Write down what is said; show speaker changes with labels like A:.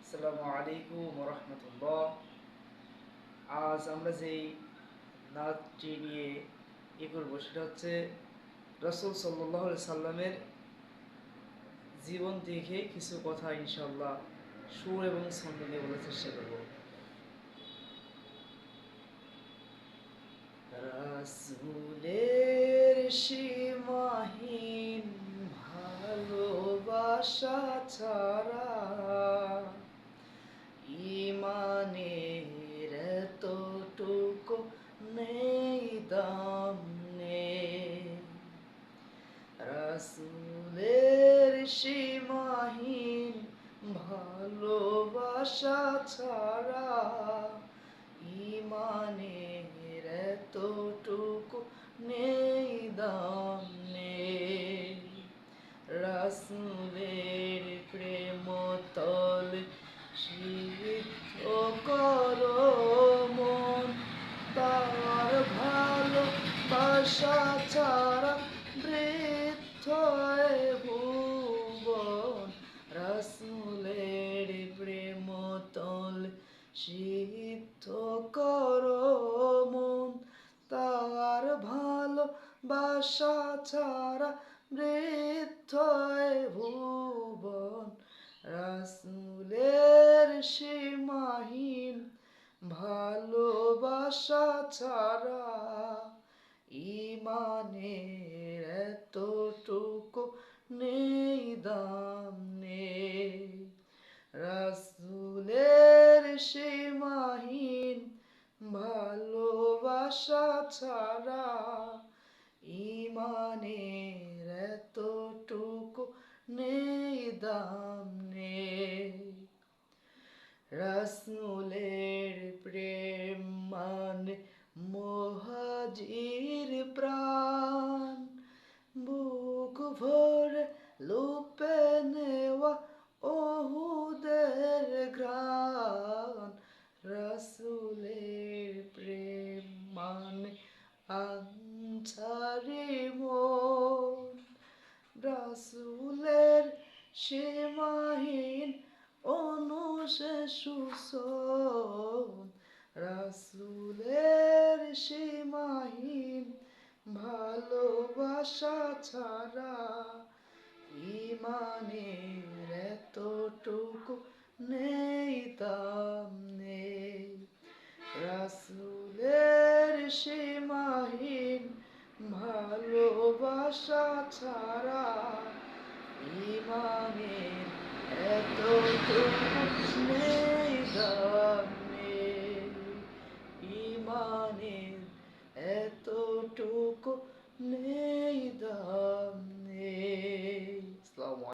A: আসসালামু আলাইকুম ওয়া রাহমাতুল্লাহ। আজ আমরা যেই নাচটি নিয়ে করব সেটা হচ্ছে রাসূল সাল্লাল্লাহু আলাইহি সাল্লামের জীবন থেকে কিছু কথা ইনশাআল্লাহ সুর এবং ছন্দ দিয়ে বলার চেষ্টা করব। রাসূলের সীমাহীন ভালোবাসা ছাড়া ইমানের এতটুকু নেই দাম নেই। রাসূলের সীমাহীন ভালোবাসা ছাড়া ইমানের এতটুকু নেই দাম নেই। রাসূলের প্রেম তলে সিদ্ধ করো মন, তার ভালোবাসা ছাড়া বৃদ্ধ এ ভুবন। রাসূলের প্রেম তলে সিদ্ধ করো মন, তার ভালোবাসা ছাড়া বৃদ্ধ এ ভুবন। রাসূলের সীমাহীন ভালোবাসা ছাড়া ইমানের এতটুকু নেই দাম নেই। রাসূলের সীমাহীন ভালোবাসা ছাড়া ইমানের এতটুকু নেই দাম নেই। রাসূলের প্রেম মানে মুহাজির প্রাণ, বুক ভরে লুপে নেওয়া ওহুদের ঘ্রাণ। রাসূলের প্রেম মানে আনসারি মন, রাসূলের সীমাহীন অনুশেষ সুসন। রাসূলের সীমাহীন ভালোবাসা ছাড়া ইমানের